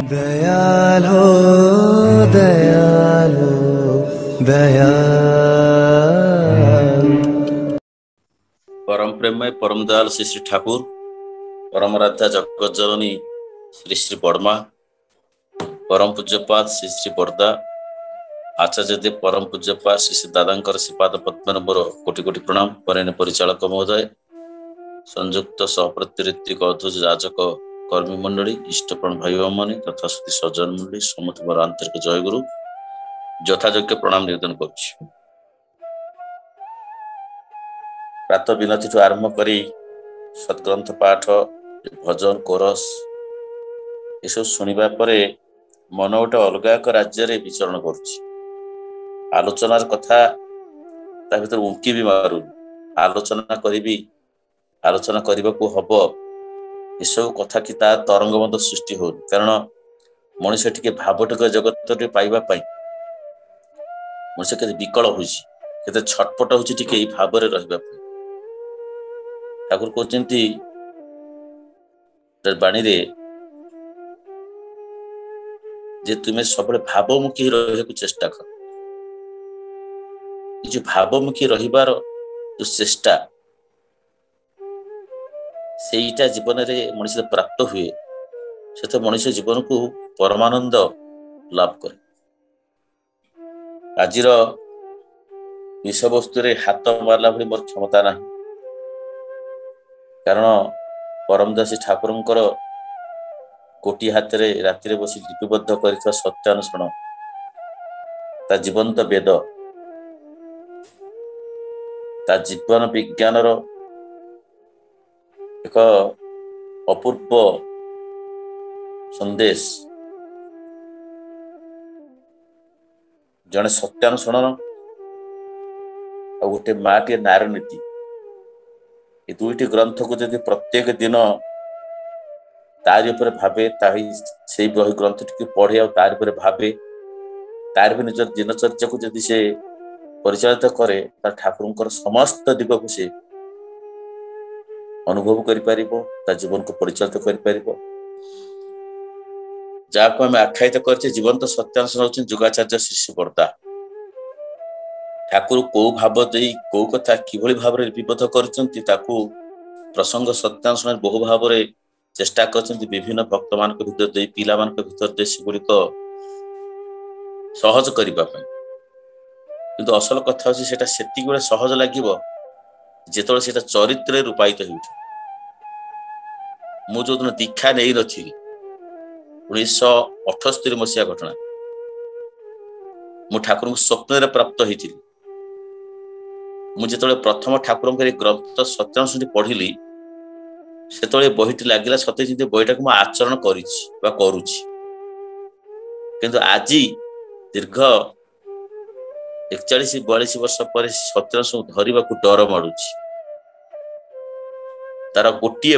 दयालो दयालो दयाल। परम प्रेममय परम दयाल श्री श्री ठाकुर, परम राधा जगत जननी श्री श्री बर्मा, परम पूज्यपाद श्री श्री बरदा, आचार्य देव परम पूज्यपाद श्री श्री दादांकर श्रीपाद पद्म नंबर कोटि कोटि प्रणाम। परिण परिचालक महोदय, संयुक्त सहप्रतिनिधि अध्यक्ष राजक कर्मी मंडली, इष्टप्राण भाई भाई तथा श्रुति सज्जन मंडली समस्त मोर आंतरिक जयगुरु यथायोग्य प्रणाम निवेदन करुछि। प्रातः विनती आरंभ करी सद्ग्रंथ पाठ, भजन, कोरस एसब शुणा परे मन गोटे अलग एक राज्य विचरण करुछि। आलोचनार कथा ता भीतर उंकी भी मारू, आलोचना करी आलोचना करने को हब एसब कथा कि ता तरंग मत सृष्टि हो। कारण मनुष्य टिके भावटिक जगत पाइबा मनुष्य के विकल होते छटपट होती भाव में रहा। ठाकुर कहते बाणी रे जे तुम्हें सब भावमुखी रहा चेष्टा कर। जो भावमुखी रहिबार जो चेष्टा सेटा जीवन में मनुष्य प्राप्त हुए से तो मनुष्य जीवन को परमानंद लाभ करे। आज विषय वस्तु हाथ मारला भली मोर क्षमता ना, कारण परमदासी ठाकुरंकर कोटी हाथ रे राति बसी लिपिबद्ध कर सत्यानुसरण ता जीवंत वेद ता जीवन विज्ञान एक अपूर्व संदेश। जड़े सत्यानुसरण और गोटे माटी नार नीति, ये दुईटी ग्रंथ को जब प्रत्येक दिन तारी उपर भावे से बही ग्रंथ टी पढ़े और तार उपर भावे तार भी निज दिनचर्या को जदि से परिचालित करे ठाकुर समस्त दिग को से अनुभव कर जीवन को परिचालित कर जहाँ आम आख्यायित कर जीवंत सत्यांश होती जुगाचार्य श्री श्री बरदा। ठाकुर कौ भाव दे कौ कथा किभली भाव में लिपिबद्ध कर प्रसंग सत्यांश बहु भाव में चेष्टा कर विभिन्न भक्त मान भर दे पिला मान भर दे सेगुड़िक सहज करने। किंतु असल कथा होची सेटा सेति गुळे सहज लागिब जेतळे सेटा चरित्र रूपायित हो। मु जो दिन दीक्षा नहीं नथी 1978 मसीहा घटना मु ठाकुर स्वप्न प्राप्त होती। मुझे प्रथम ठाकुर ग्रंथ सत्यांश पढ़िली से बहीटी लगे सत्य जी बहीटा को आचरण करुच्ची। किंतु आज दीर्घ 41-42 वर्ष पर सत्यांश धरने को डर माड़ुची। तार गोटे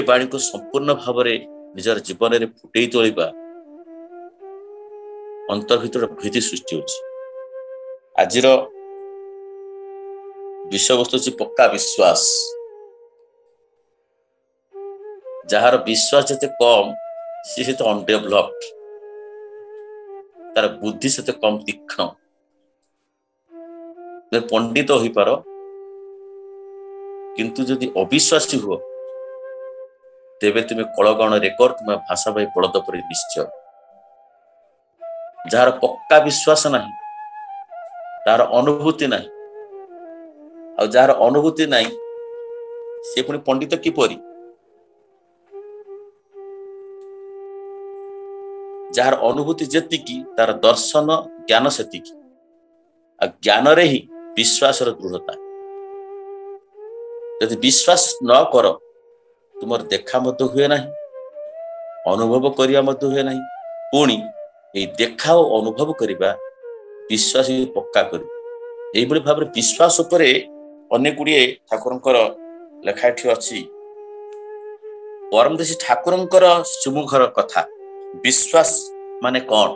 बाणी को संपूर्ण भाव में निजर जीवन में फुटे तोड़ा अंतर्भितर भीति सृष्टि होची। आज विषय वस्तु पक्का विश्वास। जार विश्वास जिते कम सी तो अनडेभलप्ड, तार बुद्धि से कम तीक्ष्ण। पंडित हो पार किंतु जदि अविश्वासी हुआ तेबे तुम्हें कलगण रेकर्ड किंवा भाषा भाई बड़द पर निश्चय। जार पक्का विश्वास नहीं तार अनुभूति नहीं, और जार अनुभूति नहीं से पुणी पंडित किपरि। जार अनुभूति जेतिकी तार दर्शन ज्ञान सेतिकी, ज्ञान रे ही विश्वास दृढ़ता। यदि विश्वास न कर तुमर देखा मत हुए नहीं, अनुभव करिया मत हुए नहीं। पुणी ये देखा और अनुभव करिबा विश्वास पक्का कर भाव में विश्वास उपरे अनेक गुड़िए ठाकुरंकर लेखाठी अच्छी। परमदेशी ठाकुरंकर सुमुखर कथा विश्वास माने कौन।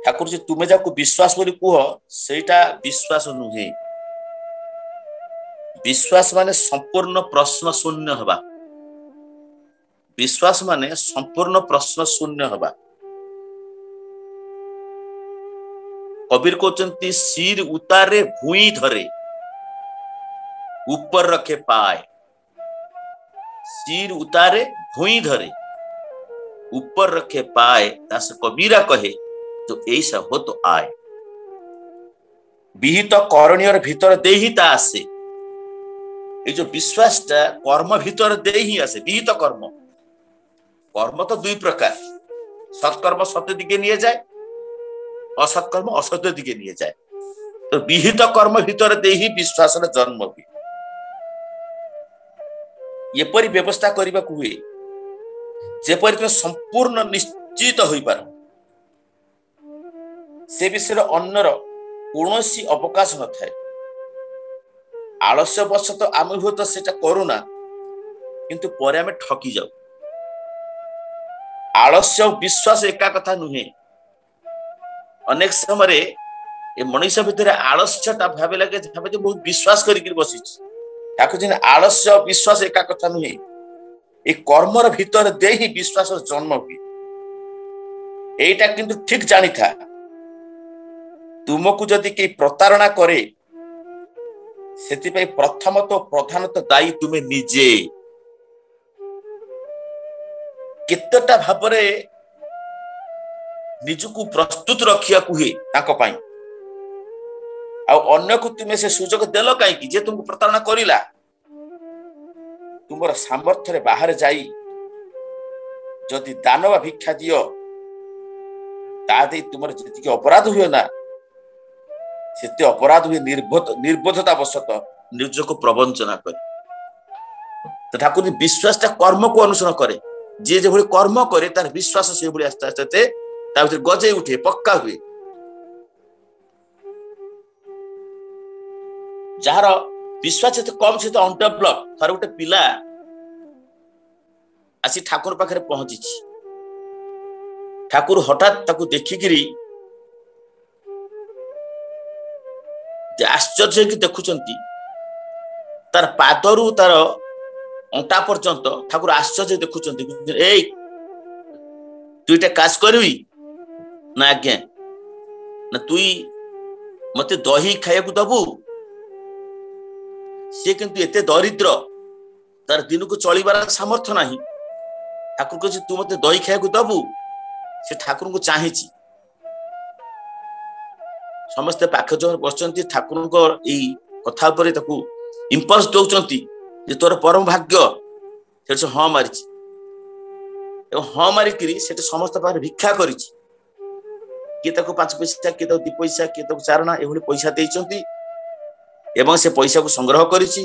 ठाकुर जी तुम्हें जाको विश्वास बोली कह सेटा विश्वास नुहे। विश्वास माने संपूर्ण प्रश्न शून्य हवा। विश्वास माने संपूर्ण प्रश्न शून्य हवा। कबीर कहते सिर उतारे भूई धरे ऊपर रखे पाए। सिर उतारे भूई धरे ऊपर रखे पाए, दास कबीरा कहे जो ऐसा हो तो आए। विहित करणीय भीतर दे ही ता आसे। ये जो विश्वास टा कर्म भीतर दे ही आसे। विहित कर्म, कर्म तो दुई प्रकार, सत्कर्म सत्य दिखे निये जाए, असत्कर्म असत्य दिखे निये जाए। तो विहित कर्म भीतर दे ही विश्वास जन्म हुए। एपरी व्यवस्था करने को हुए जेपरी तुम संपूर्ण निश्चित हो पार, से विषय अन्यर कौनसी अवकाश न थाए। आलस्य बस तो आम हुए से करूना, किंतु पर आम ठकी जाऊ। आलस्य और विश्वास एका कथा नुहे। अनेक समय मनुष्य भितर आलस्यटा भावे लगे भावे जो बहुत विश्वास करके बसी। आलस्य और विश्वास एका कथा नुहे। ये कर्मर भीतर दे ही विश्वास जन्म हुए। एटा किंतु ठीक जानी था, तुमको जदि के प्रतारणा करे से प्रथम तो प्रधान तो दायी तुम्हें निजे। केतटा भावरे निजको प्रस्तुत रखिया हुए अन्य को तुम्हें से सुजोग देल कहीं जे तुमको प्रतारणा करिला। तुमर सामर्थ्य बाहर जाई जदि दान वा भिक्षा दियो ता दे तुमर जति अपराध हुए ना, सेते अपराध हुए निर्बोधता वशत निजको प्रवंचना करे। तो ठाकुर विश्वास कर्म को अनुसरण करे। जे जो कर्म करे तार विश्वास से भाई आस्ते आस्ते गजे उठे, पक्का हुए। जार विश्वास कम से अनडेभलप थर गोटे पिला आसी ठाकुर पाखे पहुंची। ठाकुर हठात ताकू देखिकी आश्चर्य कि देखुंती तार पादरू तार अंटा पर्यंत ठाकुर आश्चर्य देखुंती। ए तुईटा काश करबी ना आज्ञा ना तुई मते दही खाइबा दबू। सी किंतु एते दरिद्र तार दिन को चलिबार सामर्थ्य नाही। ठाकुर कह तू मते दही खाइबा दबू। से ठाकुर को चाहे समस्ते पाख जो बसचंती ठाकुर को यही कथा पर इंपल्स दौरान जे तोर परम भाग्य से हाँ मारी हाँ मारिक समस्त पाखे भिक्षा कर किए 5 पैसा किए 2 पैसा किए 4 आना ये पैसा देइचंती एवं से पैसा को संग्रह करिछि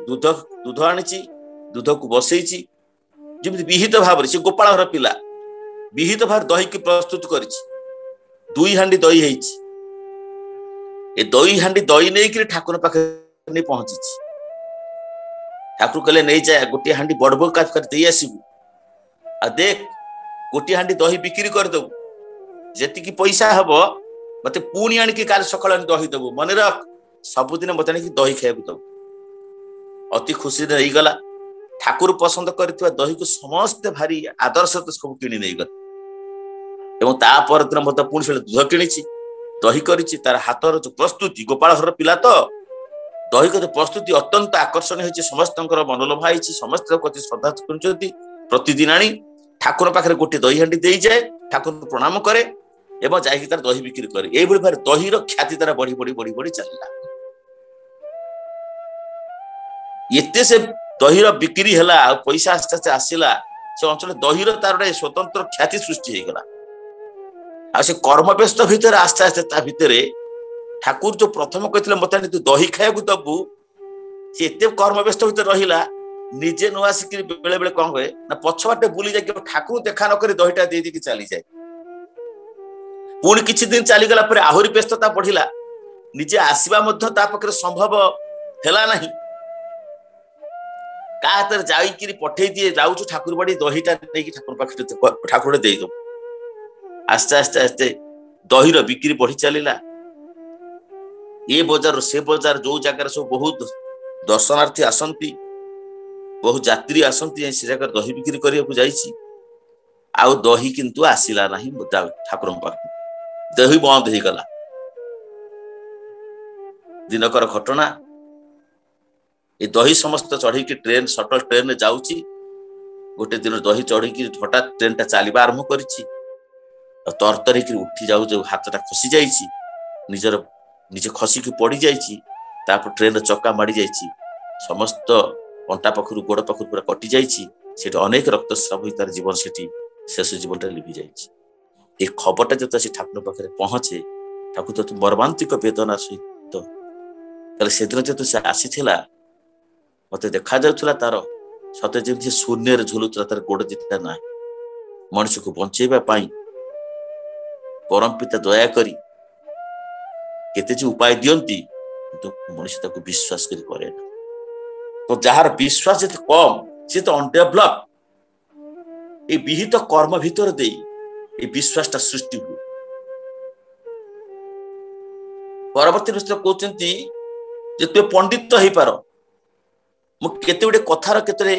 दूध आनी दूध को बसई जमी विहित भाव से गोपाल घर पिला विहित भाव दही की प्रस्तुत कर 2 हांडी दही है। दही हांडी दही नहीं ठाकुर पाखे नहीं पहुंची। ठाकुर कहले नहीं जाए गोटे हांडी बड़ बड़ दे आसबू आ देख गोटे हांडी दही बिक्री करदेबू जी पैसा हम मत पुणी आणिकी काल सकाल दही देबू मन रख सबुदिन मत आनी दही खाइबू देबू। अति खुशी नहीं गला। ठाकुर पसंद करथिबा दही को समस्त भारी आदर्श सब किणी नहीं गला। एवं ता पर दिन मत पुणी से दूध किणी दही करिछि तार हाथर जो प्रस्तुति गोपाल घर पिला तो दही का प्रस्तुति अत्यंत आकर्षण होइछि। समस्त मनोलोभा होइछि। समस्त कति श्रद्धा करछथि। प्रतिदिन आनी ठाकुर पाखरे गोटे दही हांडी देई जाए ठाकुर प्रणाम करे एवं जाइक तार दही बिक्री करे। एई भली भारे दही रो ख्याति तार बढ़ी बढ़ी बढ़ी बढ़ी चलिला। एते से दही रो बिक्री हला पैसा आस्ते आस्ते आसिला से अंचल दही रो तार गोटे स्वतंत्र ख्याति सृष्टि हो गला। आ से कर्म व्यस्त भीतर आस्ते आस्ते ता भीतर ठाकुर जो प्रथम कहते मत तू दही खाइबा दबू से एते कर्म व्यस्त भीतर रहिला निजे न आसिक बेले बेले कौन हुए ना पछवाटे बुली जाए ठाकुर देखा नक दहीटा दे दी चली जाए। पुणी किछि दिन चली गला पर आहुरी व्यस्तता बढ़िला निजे आसीबा मध्य ता पाखरे संभव हेला नहीं। का हाथ जाई पठे दिए जाऊँ ठाकुर बाड़ी दहीटा नहीं ठाकुर पाखे ठाकुर दे दो। आस्ते आस्ते आस्ते दहीर बिक्री बढ़ी चलिला। ये बजार से बजार जो जगार सब बहुत दर्शनार्थी आसंती बहु यात्री आसती से जगह दही बिक्री करने जाइए आउ दही किंतु आसिला नहीं ठाकुर पाख दही बंद हो गला दिनकर घटना ये दही समस्त चढ़ी ट्रेन सटल ट्रेन जाऊँगी गोटे दिन दही चढ़ी हठात ट्रेन टा चलवा आरंभ कर तरतरी उठी जाऊ जो हाथटा खसी जाइए निजर निजे खसिक पड़ जाइए ट्रेन चक्का माड़ी जाइए समस्त अंटा पाखर गोड़ पाखर पूरा कटि जाइए अनेक रक्तस्राव हो तार जीवन से शेष जीवन लिभि जाइए खबरटा जो से ठाकुर पाखे पहुंचे ठाकुर तो मर्मांतिक वेदना सहित से दिन जो से आसी मत देखा जाऊला तार सते जमी शून्य झुलुला तार गोड़ दिटा ना मनुष्य को बंचेबा परम पिता दया करी केते उपाय दियंती तो मनुष्य विश्वास करी करे ना तो जार विश्वास जते कम से तो अनडेवलप ये विहित कर्म भीतर दे ये विश्वासटा सृष्टि हुए परवर्ती कहते जे तुम पंडित हो पार मुझे गोटे कथार क्षेत्र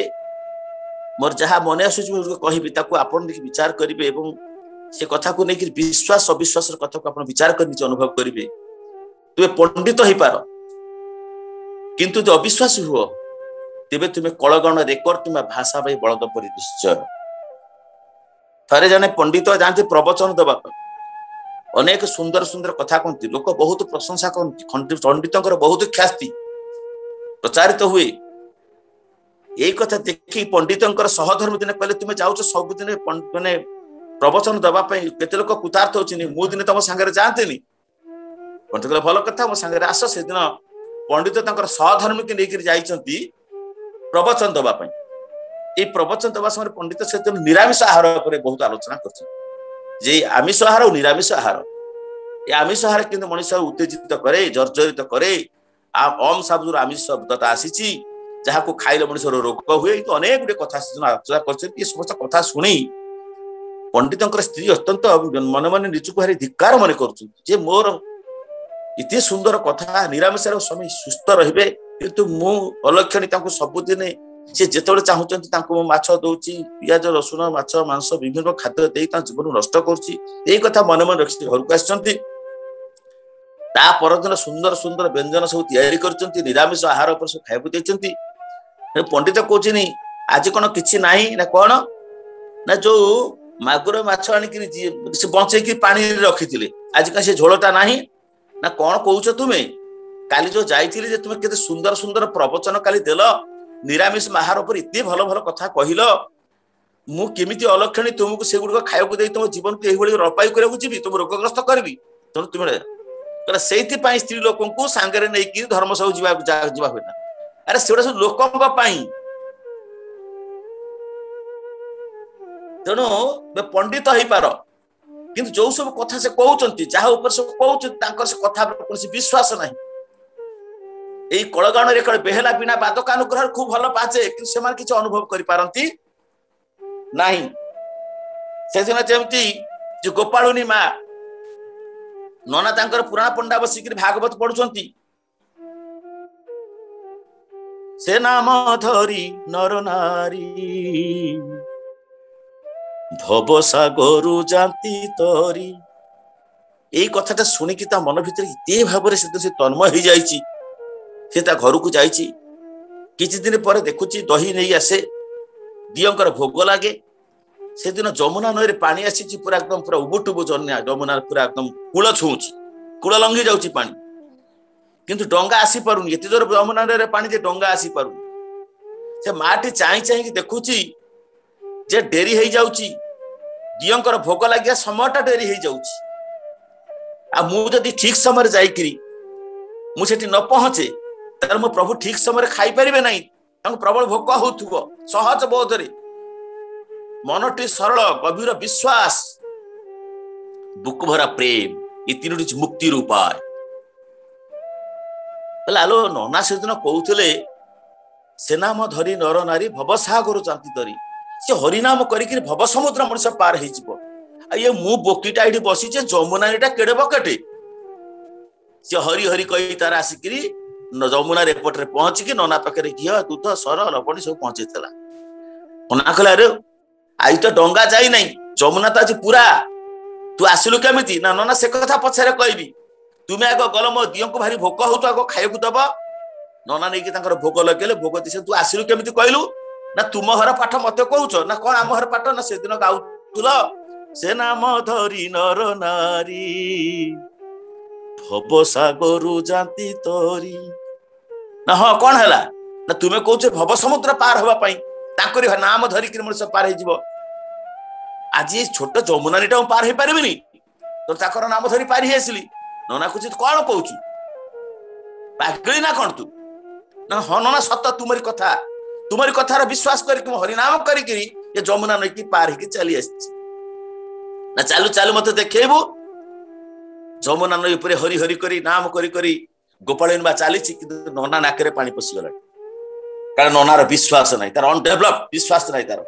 मोर जहाँ मन आस कहबी आपन विचार करेंगे से कथा को लेकिन विश्वास अविश्वास कथा को आप विचार कर अनुभव करेंगे तुम्हें पंडित हो पार किंतु जो अविश्वास हुआ तेरे तुम्हें कलगण रेकर्ड तुम्हें भाषा भाई बलद पर निश्चय थे जने पंडित जाते प्रवचन दबा अनेक सुंदर सुंदर कथा कहती लोक बहुत प्रशंसा करती पंडित बहुत ख्याति प्रचारित हुए यही कथा देखी पंडित सहधर्म दिन कहले तुम्हें जाऊ सबुदिन मैंने प्रवचन दवाई केते लोक कृतार्थ होनी मु दिन तुम सांगे जाते पंडित कहले भल कथा मो सांगे आस से दिन पंडित सहधर्म की लेकर जाइछंती प्रवचन दवाई ये प्रवचन दवा समय पंडित से निरामिष आहार पर बहुत आलोचना कर आमिष आहार और निरामिष आहार ये आमिष आहार किंतु मनुष्य उत्तेजित करे जर्जरित करे ओम शब्द आमिष शब्दता आसी जहाँ को खाइले मनुष्य रोग हुए तो अनेक गुटे कथा आलोचना कर समस्त कथा शुणी पंडित स्त्री अत्यंत मन मन निचुक भारी धिक्कार मन कर मोर इतने सुंदर कथा निरामिष समय सुस्थ रे किंतु मु अलक्षणी सबुदिन सी जिते चाहूँ माछ दौची पियाज रसुण माछ मांस विभिन्न खाद्य दे जीवन नष्ट कर मन मन रखी घर को आसदिन सुंदर सुंदर व्यंजन सब तैयारी निरामिष आहार पर सब खाया देती पंडित कहते आज कौन कि ना कौन ना जो मागुर माछ आनिक बंचे पानी रखी आज कहीं से झोलटा ना ना कौन कौच तुम्हें काली जो जाइए तुम्हें केते सुंदर सुंदर प्रवचन काली देल निरामिष आहार पर इतने भल भल कथा कहल मुझे अलक्षणी तुमको से गुड़ खाया दे तुम जीवन को यही रपाई करने जी तुम रोगग्रस्त करी तेणु तुम्हें से स्त्री लोक सांगे नहीं धर्म सब जावा हुए ना अरे से सब लोक तेणु पंडित हो पार किंतु जो सब कथा से कहते जहाँ ऊपर सब कहते से कथा कौन विश्वास ना यही कलगाण रे बेहला बिना बादकानुग्रह खूब भल पाचे कि से किसी अनुभव करि नहीं से दिन जमती जो गोपालुनी माँ नना तांकर पुराण पंडा बसिक भागवत पढ़ुंट से नाम धरी नर नारी भव सागरु जाती तरी यही कथाटा शुणिकी मन भीतर इतने भाव से तन्मय हो जाइए से घर को जाइए किछि दिन पर देखुची दही नहीं आसे दियंकर भोग लगे से दिन जमुना नई पानी आसी पूरा एकदम पूरा उबुटुबु जन्या जमुना पूरा एकदम कूल छुँची कूल लंघी जाऊँगी पानी किंतु डंगा आसी पारुनी एत जोर जमुना नई पानी जे डंगा आसी पारुनी से माटी चाही चाही देखुची जे डेरी हो जाउची दियंकर भोग लगे समयटा डेरी हो जाउची आ मु जदि ठीक समय जाइकरी मु सेठी न पहुंचे तर मो प्रभु ठीक समय खाई पारे ना प्रबल भोक हो सहज बोधरे मनटी सरल गभीर विश्वास बुक भरा प्रेम ये तीन मुक्ति उपाय आलो नना से दिन कहते से नाम धरी नर नारी भवसागर जाती तरी से हरिनाम करिक भव समुद्र मनुष्य पार हो ये मु बोकीटा ये बसीचे जमुना केड़े बकेटे से हरि हरि कही तार आसिक ଯମୁନାରେ ଏପଟରେ ପହଞ୍ଚିକି ନନା ପାଖରେ ଘିଅ ଦୁଧ ସର ଲବଣୀ ସବୁ ପହଞ୍ଚେଇଥିଲା। ନନା କହିଲା ଆରେ ଆଜି ତ ଡଙ୍ଗା ଯାଇ ନାହିଁ, ଯମୁନା ତ ଆଜି ପୁରା, ତୁ ଆସିଲୁ କେମିତି? ନା ନନା ସେ କଥା ପଛରେ କହିବି, ତୁମେ ଆଗ ଗଲ, ମୋ ଦିଅଙ୍କୁ ଭାରି ଭୋକ ହଉଛୁ, ଆଗ ଖାଇବାକୁ ଦବ। ନନା ନେଇକି ତାଙ୍କର ଭୋଗ ଲଗେଇଲେ, ଭୋଗ ଦିଶେ। ତୁ ଆସିଲୁ କେମିତି କହିଲୁ? ନା ତୁମ ଘର ପାଠ ମତେ କହୁଛ? ନା କଣ ଆମ ଘର ପାଠ? ନା ସେଦିନ ଗାଉଥିଲ, ସେ ନାମ ଧରି ନର ନାରୀ ଭବ ସାଗରୁ ଯାନ୍ତି ତରି। ନା ହଁ କଣ ହେଲା? ନା ତୁମେ କହୁଛ ଭବ ସମୁଦ୍ର ପାର ହବା ପାଇଁ ତାଙ୍କରି ନାମ ଧରିକି ମଣିଷ ପାର ହେଇଯିବ। ଆଜି ଛୋଟ ଯମୁନାନୀଟା ମୁଁ ପାର ହେଇପାରିବିନି? ତ ତାଙ୍କର ନାମ ଧରି ପାରି ହେଇ ଆସିଲି। ନନା କହୁଛି କଣ କହୁଛୁ, ପାଗଳି ନା କଣ ତୁ? ନା ହଁ ନନା ସତ, ତୁମରି କଥାର ବିଶ୍ୱାସ କରିକି ମୁଁ ହରିନାମ କରିକି ଏ ଯମୁନା ନଈକି ପାର ହେଇକି ଚାଲି ଆସିଛି। ନା ଚାଲୁ ଚାଲୁ ମତେ ଦେଖେଇବୁ। ଯମୁନା ନଈ ଉପରେ ହରି ହରି କରି ନାମ କରି କରି ଗୋପାଳନ ବା ଚାଲିଛି, କିନ୍ତୁ ନନା ନାକରେ ପାଣି ପଶିଗଲାଣି। କାରଣ ନନାର ବିଶ୍ୱାସ ନାହିଁ, ତାର ଅନଡେଭଲପ ବିଶ୍ୱାସ ନାହିଁ ତାର।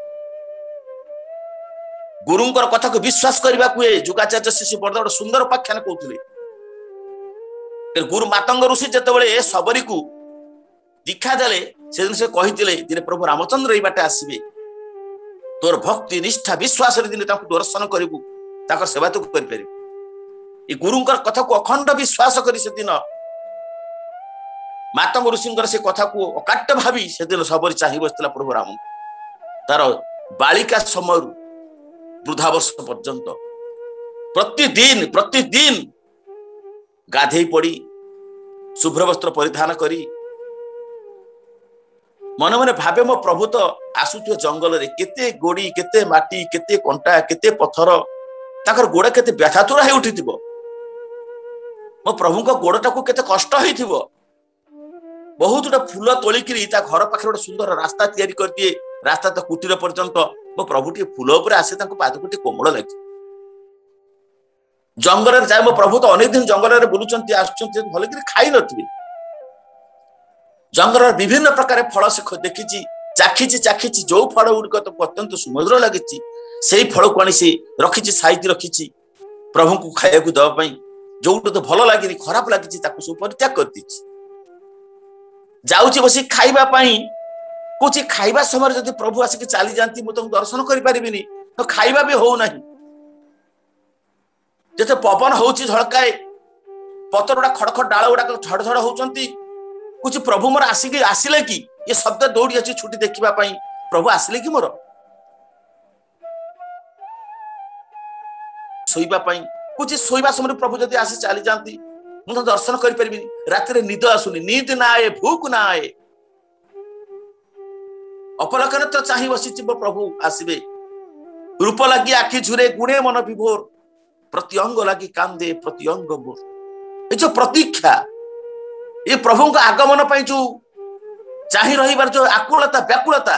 ଗୁରୁଙ୍କର କଥାକୁ ବିଶ୍ୱାସ କରିବାକୁ ହୁଏ। ଯୁଗାଚାର୍ଯ୍ୟ ଶିଶୁ ବର୍ଦ୍ଧ ଗୋଟେ ସୁନ୍ଦର ଉପାଖ୍ୟାନ କହୁଥିଲେ। ଗୁରୁ ମାତଙ୍ଗ ଋଷି ଯେତେବେଳେ ଏ ଶବରୀକୁ ଦୀକ୍ଷା ଦେଲେ, ସେଦିନ ସେ କହିଥିଲେ ଦିନେ ପ୍ରଭୁ ରାମଚନ୍ଦ୍ର ଏଇ ବାଟେ ଆସିବେ, ତୋର ଭକ୍ତି ନିଷ୍ଠା ବିଶ୍ୱାସରେ ଦିନେ ତାଙ୍କୁ ଦର୍ଶନ କରିବୁ, ତାଙ୍କର ସେବା ତୁ କରିପାରିବୁ। ଏ ଗୁରୁଙ୍କର କଥାକୁ ଅଖଣ୍ଡ ବିଶ୍ୱାସ କରି ସେଦିନ ମାତଙ୍ଗ ଋଷିଙ୍କର ସେ କଥାକୁ ଅକାଟ୍ୟ ଭାବି ସେଦିନ ଶବରୀ ଚାହିଁ ବସିଥିଲା ପ୍ରଭୁ ରାମ। ତାର ବାଳିକା ସମୟରୁ ବୃଦ୍ଧାବର୍ଷ ପର୍ଯ୍ୟନ୍ତ ପ୍ରତିଦିନ ଗାଧେଇ ପଡି ଶୁଭ୍ର ବସ୍ତ୍ର ପରିଧାନ କରି ମନେ ମନେ ଭାବେ, ମୋ ପ୍ରଭୁ ତ ଆସୁଥିବ ଜଙ୍ଗଲରେ, କେତେ ଗୋଡି, କେତେ ମାଟି, କେତେ କଣ୍ଟା, କେତେ ପଥର, ତାଙ୍କର ଗୋଡ କେତେ ବ୍ୟଥାତୁର ହେଇ ଉଠିଥିବ। ମୋ ପ୍ରଭୁଙ୍କ ଗୋଡଟାକୁ କେତେ କଷ୍ଟ ହେଇଥିବ। ବହୁତ ଗୋଟେ ଫୁଲ ତୋଳିକିରି ତା ଘର ପାଖରେ ଗୋଟେ ସୁନ୍ଦର ରାସ୍ତା ତିଆରି କରିଦିଏ, ରାସ୍ତା ତ କୁଟୀର ପର୍ଯ୍ୟନ୍ତ। ମୋ ପ୍ରଭୁ ଟିକେ ଫୁଲ ଉପରେ ଆସେ, ତାଙ୍କ ପାଦକୁ ଟିକେ କୋମଳ ଲାଗେ। ଜଙ୍ଗଲରେ ଯାଏ, ମୋ ପ୍ରଭୁ ତ ଅନେକ ଦିନ ଜଙ୍ଗଲରେ ବୁଲୁଛନ୍ତି, ଆସୁଛନ୍ତି, ଭଲକିରି ଖାଇ ନଥିବେ। ଜଙ୍ଗଲର ବିଭିନ୍ନ ପ୍ରକାର ଫଳ ସେ ଦେଖିଛି, ଚାଖିଛି। ଯୋଉ ଫଳ ଗୁଡିକ ତାକୁ ଅତ୍ୟନ୍ତ ସୁମଧୁର ଲାଗିଛି, ସେଇ ଫଳକୁ ଆଣି ସେ ରଖିଛି, ସାଇତି ରଖିଛି ପ୍ରଭୁଙ୍କୁ ଖାଇବାକୁ ଦେବା ପାଇଁ। ଯୋଉଟା ତ ଭଲ ଲାଗିନି, ଖରାପ ଲାଗିଛି, ତାକୁ ସବୁ ପରିତ୍ୟାଗ କରିଦେଇଛି। ଯାଉଛି ବସି ଖାଇବା ପାଇଁ, କହୁଛି ଖାଇବା ସମୟରେ ଯଦି ପ୍ରଭୁ ଆସିକି ଚାଲି ଯାଆନ୍ତି, ମୁଁ ତାଙ୍କୁ ଦର୍ଶନ କରିପାରିବିନି, ତ ଖାଇବା ବି ହଉନାହିଁ। ଯେତେ ପବନ ହଉଛି ଝଳକାଏ, ପତ୍ର ଗୁଡା ଖଡ ଖଡ, ଡାଳ ଗୁଡାକ ଝଡ ଝଡ ହଉଛନ୍ତି। କହୁଛି ପ୍ରଭୁ ମୋର ଆସିଲେ କି? ଏ ଶବ୍ଦ ଦୌଡି ଅଛି ଛୁଟି ଦେଖିବା ପାଇଁ, ପ୍ରଭୁ ଆସିଲେ କି ମୋର? ଶୋଇବା ପାଇଁ କହୁଛି, ଶୋଇବା ସମୟରେ ପ୍ରଭୁ ଯଦି ଆସି ଚାଲି ଯାଆନ୍ତି, ମୁଁ ତ ଦର୍ଶନ କରିପାରିବିନି। ରାତିରେ ନିଦ ଆସୁନି, ନିଦ ନା ଆଏ, ଭୁକ ନା ଆଏ। ଅପଲକରେ ତ ଚାହିଁ ବସିଛି, ମୋ ପ୍ରଭୁ ଆସିବେ। ରୂପ ଲାଗି ଆଖି ଝୁରେ, ଗୁଣେ ମନ ବିଭୋର, ପ୍ରତି ଅଙ୍ଗ ଲାଗି କାନ୍ଦେ, ପ୍ରତି ଅଙ୍ଗ ମୋର। ଏ ଯୋଉ ପ୍ରତୀକ୍ଷା, ଏ ପ୍ରଭୁଙ୍କ ଆଗମନ ପାଇଁ ଯୋଉ ଚାହିଁ ରହିବାର ଯୋଉ ଆକୁଳତା ବ୍ୟାକୁଳତା,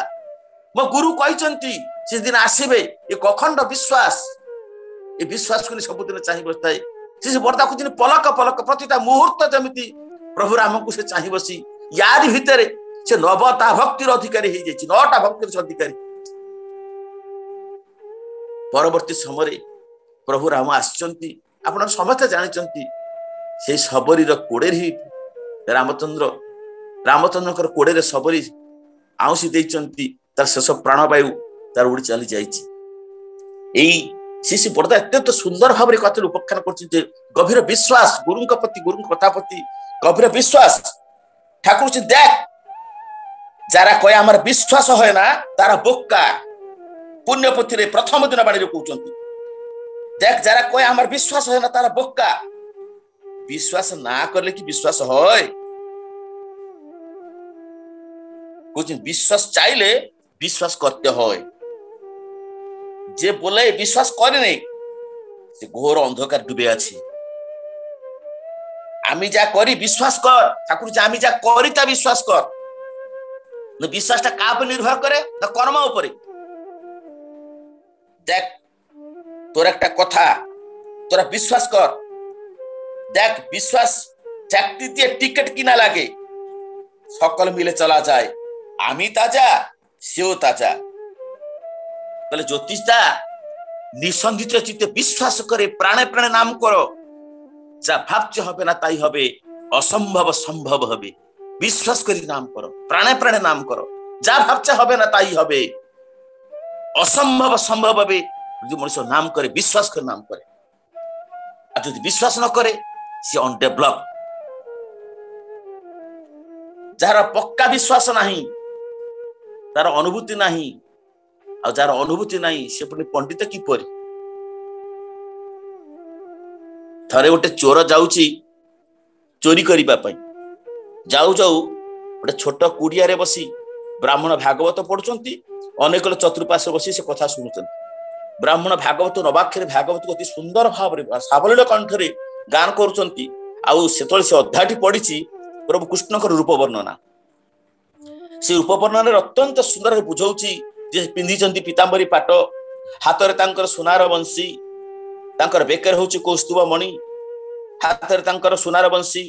ମୋ ଗୁରୁ କହିଛନ୍ତି ସେଦିନ ଆସିବେ। ଏ ଅଖଣ୍ଡ ବିଶ୍ୱାସ, ଏ ବିଶ୍ୱାସକୁ ସବୁଦିନ ଚାହିଁ ବସିଥାଏ। ସେ ବର୍ଦ୍ଧାକୁ ଦିନ ପଲକ ପଲକ ପ୍ରତିଟା ମୁହୂର୍ତ୍ତ ଯେମିତି ପ୍ରଭୁ ରାମକୁ ସେ ଚାହିଁ ବସି, ୟାରି ଭିତରେ ସେ ନବତା ଭକ୍ତିର ଅଧିକାରୀ ହେଇଯାଇଛି, 9ଟା ଭକ୍ତିର ଅଧିକାରୀ। ପରବର୍ତ୍ତୀ ସମୟରେ ପ୍ରଭୁ ରାମ ଆସିଛନ୍ତି, ଆପଣ ସମସ୍ତେ ଜାଣିଛନ୍ତି। ସେଇ ଶବରୀର କୋଡେରେ ହିଁ ରାମଚନ୍ଦ୍ରଙ୍କର କୋଡେରେ ଶବରୀ ଆଉଁସି ଦେଇଛନ୍ତି, ତାର ଶେଷ ପ୍ରାଣବାୟୁ ତାର ଉଡି ଚାଲି ଯାଇଛି। ଏଇ ଶିଶୁ ବର୍ଦ୍ଧା ଅତ୍ୟନ୍ତ ସୁନ୍ଦର ଭାବରେ କଥାରେ ଉପାଖ୍ୟାନ କରୁଛନ୍ତି। ଗଭୀର ବିଶ୍ୱାସ ଗୁରୁଙ୍କ ପ୍ରତି, ଗୁରୁଙ୍କ କଥା ପ୍ରତି ଗଭୀର ବିଶ୍ୱାସ। ଠାକୁର ଦେଖ, যারা কয় আমার বিশ্বাস হয় না তারা বোকা। পুণ্যপথিরে প্রথম দিন বাণীরে কହୁଛନ୍ତି, দেখ যারা কয় আমার বিশ্বাস হয় না তারা বোকা। বিশ্বাস না করলে কি বিশ্বাস হয়? কହୁছেন বিশ্বাস চাইলে বিশ্বাস করতে হয়। যে বলে বিশ্বাস করে নেই, সে ঘোর অন্ধকার ডুবে আছে। আমি যা করি বিশ্বাস কর, ঠাকুর আমি যা করি তা বিশ্বাস কর। বিশ্বাসটা কার উপরে নির্ভর করে? না কর্ম উপরে। দেখ তোর একটা কথা, তোরা বিশ্বাস কর। দেখ বিশ্বাস চাকরি দিয়ে টিকিট কিনা লাগে, সকল মিলে চলা যায়। আমি তাজা, সেও তাজা। তাহলে জ্যোতিষদা নিঃসন্দিত চিত্তে বিশ্বাস করে প্রাণে প্রাণে নাম করো, যা ভাবছে হবে না তাই হবে, অসম্ভব সম্ভব হবে। विश्वास करी नाम कर, प्राणे प्राणे नाम कर, जहाँ भावचे हबे ना ताई हबे, असंभव संभव हबे जो मनुष्य नाम करे, विश्वास कर नाम करे। आ जो विश्वास न करे सी अनडेभलप, जार पक्का विश्वास नहीं, तार अनुभूति नहीं, आ जार अनुभूति नहीं से पुणी पंडित किपरि। थरे गोटे चोर जाउची चोरी करिबा पई, जाऊ जाऊ गोटे छोट कुड़िया रे बसी ब्राह्मण भागवत पढ़ुचंती, अनेक लोक चतुर्पार्श्व बसी से कथा शुणुचंती। ब्राह्मण भागवत नवाक्षर भागवत को अति सुंदर भाव रे सावलील कंठरे गान करूचंती। आउ सेतळे से अध्यायटी पढ़िची प्रभु कृष्णकर रूप वर्णना, से रूप वर्णना अत्यंत सुंदर बुझाउची। जे पिंधिचंती पीतांबरी पाट, हातरे तांकर सुनार बंशी, तांकर बेकर होची कौस्तुभ मणि, हातरे तांकर सुनार बंशी,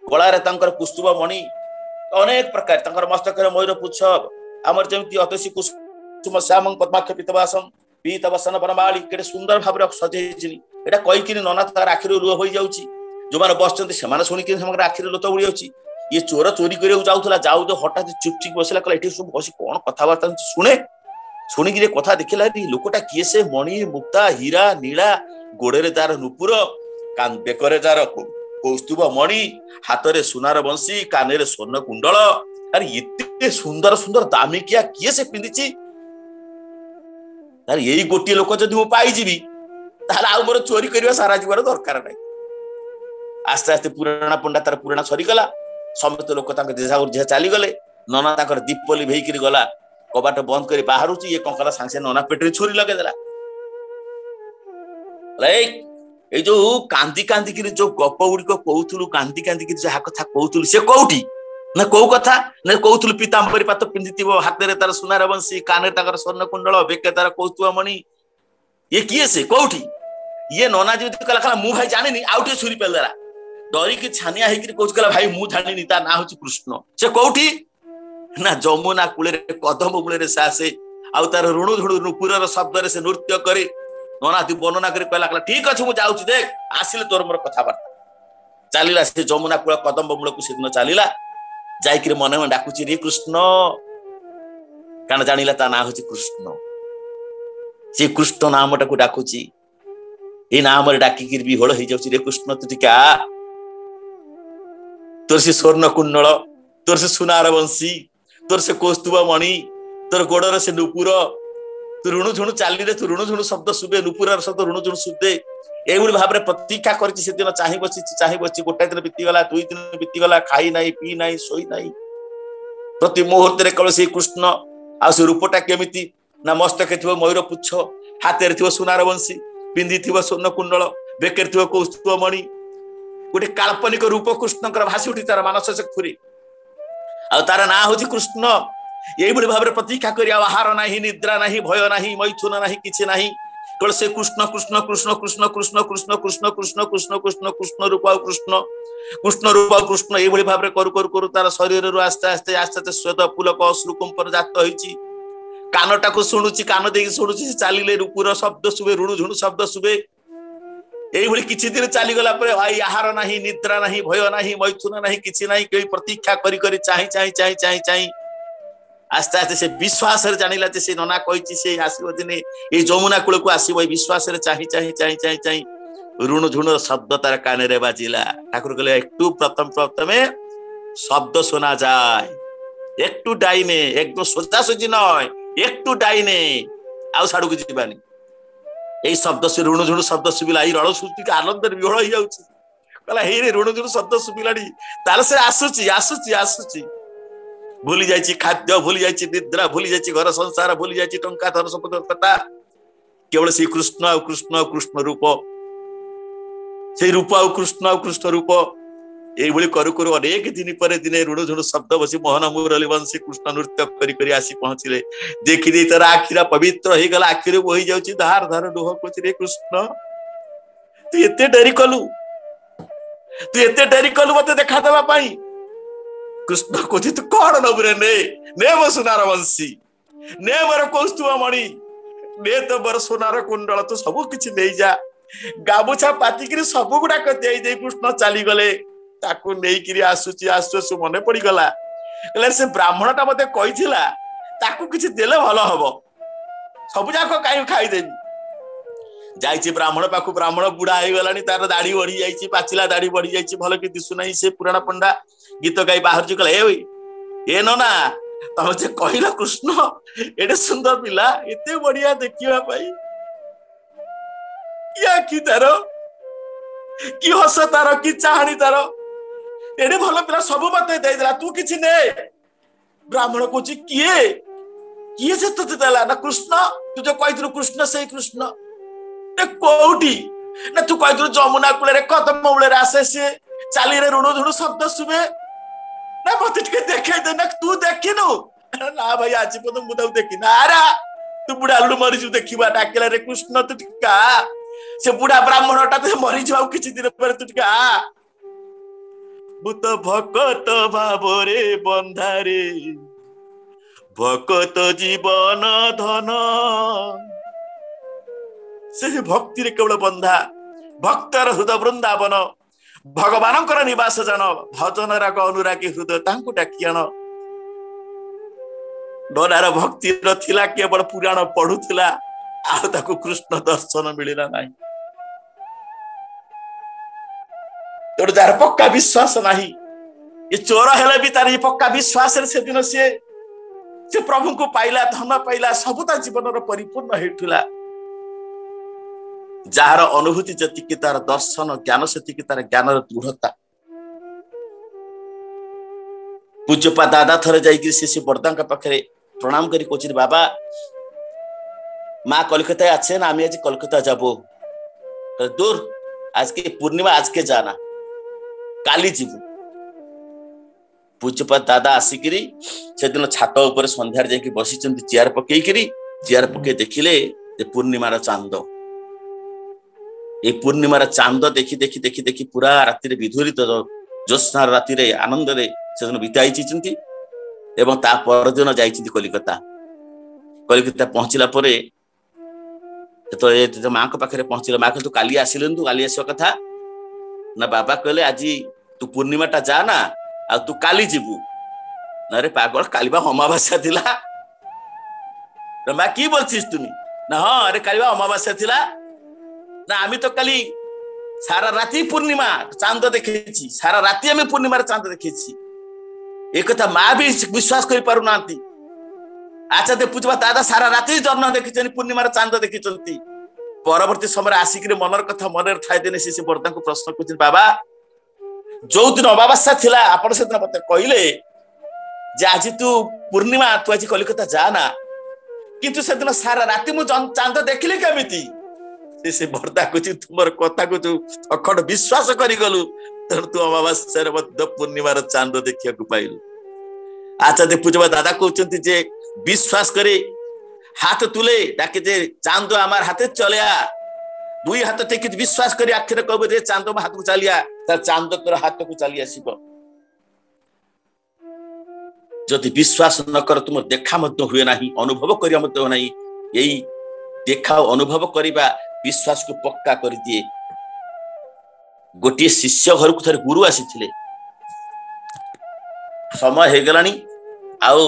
गଳାରେ तांकर कुस्तुभ मणि, अनेक प्रकार तांकर मस्तकरे मयूर पुच्छ, आमर जेमति अतसी कुसुम श्यामं पद्माक्ष पीतवासं पीतवसन बनमाली केते सुंदर भाबरे सजेइछि। एटा कहि कि नना तार आखिर लुह होई जाउछि, जो माने बसचंती से माने सुनि कि हमर आखिर लुह उड़ी जाउछि। ये चोर चोरी करियो जाउथला, जाउ जो हठात चुपचिप बसला, कहला एठी सब बसी कोन कथाबार्ता सुने, शुणी कि कथा देखला लोकटा किए से मणि मुक्ता हीरा नीला, गोड़े तार नुपुर, बेकरे तार कौस्तुभ मणि, हाथ सुनार बंशी, कान स्वर्ण कुंडल। अरे इतने सुंदर सुंदर दामिकिया किए से पिंधिची। अरे यही गोटे लोक जदि मु पाइजिबी ताहले आ मोर चोरी करबा सारा जीवन दरकार नाही। आस्ते आस्ते पुराणा पंडा तार पुराणा सरीगला, समस्त लोक तांके जेझा जेझा चली गले। नना तांकर दीपली भेइकिरी गला, कबाट बंद करी बाहरुची, ये कंकला सांगे नना पेटरे छोरी लगे देला। ए जो कांदी कांदी कि जो गप गुड़िक कहूलु, कांदी कांदी कि जहा कथा कहूलु से कोठी ना कौ कथा ना कहूलु। पीतांबरी पात पिंधिथिबो, हाथ तार सुनार बंशी, कान तार स्वर्ण कुंडल, बेके तार कौस्तुभ मणि, ये किए से कोठी। ये नना जेमति कहला कहला मु भाई जानिनी, आउटे छुरी पेलदेला, डरी कि छानिया हेकिरी कहू कहला भाई मु जानिनी, ता ना होची कृष्ण। से कोठी ना जमुना कूले कदम मूले से आसे, आउ तार ऋणु धुणु नुपुरर शब्द से नृत्य करे। नना तू वर्णना कर कहला ठीक अच्छे मुझे जाऊँ, देख आसिले तोर मोर कथबार्ता। चलला से जमुना कूल कदम मूल को से दिन चलला, जाइकिरी मन मन डाकुची रे कृष्ण, कारण जानिला ता ना होची कृष्ण। से कृष्ण नामटा को डाकुची, ए नाम रे डाकिकिरी बिहोळ हो जाउची। रे कृष्ण तू टिका, तोर से स्वर्ण कुंडल, तोर से सुनार बंशी, तोर से कौस्तुभ मणि, तोर गोड़र से नुपुर, तू ऋणु झुणु चली, तू ऋणु झुणु शब्द शुभे, नुपुर शब्द ऋणु झुणु शुभे। एभली भाव में प्रतीक्षा करछि से दिन चाहि बसी गोटे दिन बीतीगला, 2 दिन बीतीगला, खाई नाही पी नाही सोई नाही। प्रति मुहूर्त केवल से कृष्ण आ से रूपटा केमिति ना मस्तके थिबो मयूर पुच्छ, हाथ थिबो सुनार बंशी, पिंधि थिबो स्वर्ण कुंडल, बेकेर थिबो कौस्तुभ मणि, गोटे काल्पनिक रूप कृष्णकर भासी उठी तार मानस चक्षुरे, आ तार ना होछि कृष्ण। यही भाव में प्रतीक्षा करिया, आहार नाही, निद्रा नाही, भय नाही, मैथुन नाही, किछि नाही, केवल से कृष्ण कृष्ण कृष्ण कृष्ण कृष्ण कृष्ण कृष्ण कृष्ण कृष्ण कृष्ण कृष्ण रूप कृष्ण, कृष्ण रूप कृष्ण। यही भाव में करू करू करू तार शरीर आस्ते आस्ते आस्ते आस्ते श्वेत पुलक अश्रुकुंपर जात होइछि। कानटा को शुणुची, कान देकी शुणुची, चलिले रूपुर शब्द शुभे, ऋणु झुणु शब्द शुभे। यही किछि दिन चली गला परे भाई आहार नाही, निद्रा नाही, भय नाही, मैथुन नाही, किछि नाही, केही प्रतीक्षा करी करी चाहि चाहि चाहि चाहि चाहि आस्ते आस्ते से विश्वास जानिला से नना कही से आसो दिने ये जमुना कूल को आसो, विश्वास चाहि चाहि चाहि चाहि चाहि ऋणु झुणुर शब्द तार कान रे बाजिला। ठाकुर कहले एकटू प्रथमे शब्द सुना जाए, एकटू डाइने, एकदम सोजा सोजी नय, एकटू डाइने आउ साडू को जीवानी। यही शब्द से ऋणु झुणु शब्द सुबिला, ई रण सुति आनंद विहळ हो जाउछि। कहला हे रे ऋणु झुणु शब्द सुबिलाडी, तार से आसुची आसुची आसुची। भूली जाइछि खाद्य, भूली जाइछि निद्रा, भूली जाइछि घर संसार, भूली जाइछि टंका धन संपत्ति कथा, केवल से कृष्ण और कृष्ण और कृष्ण रूप, से रूप और कृष्ण रूप। यही करू करू अनेक दिन पर दिने ऋणु झुणु शब्द बसी मोहन मुरली वंशी कृष्ण नृत्य करी करी आसी पहुंचले। देखि तार आखिरा पवित्र हो गला, आखिरे बही जाउछि धार धार लुह को। रे कृष्ण तू एते डरी कलु, तू एते डरी कलु मते देखा देबा पाई। कृष्ण को तू कौन नबरे ने मो सुनार बंशी, ने मोर कौस्तुभ मणि, ने तो मोर सुनार कुंडल, तू सब किछि नै जा। गामुछा पातिकिरी सब गुडा दे कृष्ण चली गले, ताकू नहीं किरी आसुची आसु मन पड़ी गला। कहले से ब्राह्मणटा मते कहिथिला ताकू किछि देले भलो हबो सब जाक काई खाइदेबी जाइछि ब्राह्मण पाखु ब्राह्मण बुढ़ा हो गलानी तार दाढ़ी बढ़ी जाइछि पाचिला दाढ़ी बढ़ी जाइछि भलो कि दिसु नहीं से पुराण पंडा गीत गाई बाहर जो कहले ए नो ना तमे जे कहिला कृष्ण एडे सुंदर पिला एते बढ़िया देखिबा पाई या की तारो की हस तारो की चाहणी तारो एडे भलो पिला सब मते दे देला तू किछि ने ब्राह्मण कोछि किए से तते देला ना कृष्ण तू जो कहिथु कृष्ण से कृष्ण कोउटी ना तू कहिथु जमुना कूले रे कदम मूले रे आसे से चाली रे रुणु धुणु शब्द सुबे ना मते टिके देखे दे ना तू देखिनु ना भाई आज पद मु देखि ना आरा तू बुढ़ा लुडु मरि जु देखिबा डाकेला रे कृष्ण तू टिका से बुढ़ा ब्राह्मणटा ते मरि जाऊ किछि दिन पर तू टिका भूत भकत भाबरे बंधारे भकत जीवन धन से भक्ति रे केवल बंधा भक्तर हृदय वृंदावन भगवानंकर निवास जान भजन राग अनुरागी हृदय तांकु डाकी आन डरार भक्ति थिला केवल पुराण पढ़ुथिला आ ताकु कृष्ण दर्शन मिलिला नाही तोर जार पक्का विश्वास नाही ये चोर हेले भी तार पक्का विश्वास रे से दिन से प्रभु को पाइला धन पाइला सबुता जीवन परिपूर्ण हेठुला जार अनुभूति जति तार दर्शन ज्ञान सेति तार ज्ञान दृढ़ता पूज्यपा दादा थरे जाई शिशि बरदा पाखे प्रणाम करी कोचिन बाबा माँ कलकत्ता आछे ना आमी आज कलकत्ता जाबो दूर आज के पूर्णिमा आज के जाना काली जीवु पूज्यपा दादा आसिकिरी से दिन छात ऊपर संध्यार जाई बसी चेयर पके देखिले पूर्णिमार चांद ये पूर्णिमार चांद देखी देखी देखी देखी पूरा राति विधुरित ज्योत्स्ना राति आनंद से बिताई एवं ता परदिन जाइछिन्ती कलिकता पहुंचला परे तो माँ को पाखे पहुंचला माँ कहले तू काली आसिलु तू काली आसवा कथा ना बाबा कहले आज तू पूर्णिमाटा जा ना आ तू काली जीवु ना रे पागल काली बा अमावास्या थिला ना माँ की बोलछिस तुमी ना हाँ अरे काली बा अमावास्या थिला ना आमी तो काली सारा राति पूर्णिमा चांद देखेछि सारा राति आमी पूर्णिमार चांद देखेछि एक कथा माँ भी विश्वास करि पारु नांती अच्छा दे पूजबा दादा सारा राति जन्म देखिछनि पूर्णिमार चांद देखिछन्ती परवर्ती समय आसिक मनर कथा मन थाई देने से बरदा को प्रश्न कर बाबा जो दिन अमावास्या थिला आपण से दिन मते कहले जे आज तू पूर्णिमा तू आज कलिकता जाना किंतु से दिन सारा राति मु चांद देखिले केमिति से बरदा को तुमर कथा को जो अखंड विश्वास करी गलु तू अमावास्या रे मध्य पूर्णिमार चांद देखिया को पाइलु अच्छा दे पूजबा दादा कहउचंती जे विश्वास करे हाथ तुले डाके जे चांद आमार हाथे चलिया दुई हाथ टेकी विश्वास करी आखिर कहबो जे चांद हाथ को चलिया त चांद तोर हाथ को चली आसीबो जदि विश्वास न कर तुम देखा मध्य हुए नाही अनुभव करिया मध्य नाही एई देखा अनुभव करिबा विश्वास को पक्का कर दिए गोटे शिष्य घर को थरे गुरु आसीथिले समय हे गलानी आउ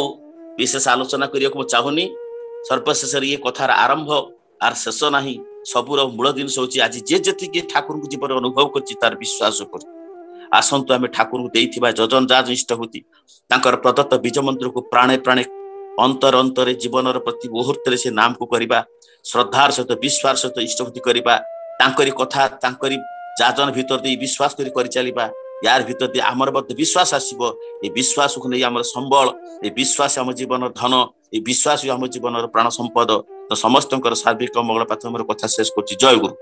विशेष आलोचना करिया को चाहुनी सर्वशेष ये कथार आरंभ आर शेष नाही सबुर मूल जिनस होची आज जे जति के ठाकुर को जीवन अनुभव करछि तार विश्वास कर आसंतु आमे ठाकुर को देइथिबा जजन जाज इष्ट होती तांकर प्रदत्त बीज मंत्र को प्राणे प्राणे अंतर अंतरे जीवनर प्रति मुहूर्त से नाम को करिबा श्रद्धार सहित विश्वास सहित इष्टभूति करिबा तांकरी कथा तांकरी जाजन भीतर दे विश्वास करी चलिबा यार भीतर दे आमर बद विश्वास आसीबो ए विश्वास को नै हमर संबल ए विश्वास हम जीवन धन ए विश्वास हम जीवन प्राण संपद तो समस्तंकर सार्विक मंगल पाथ हमर कथा शेष करछि जय गुरु।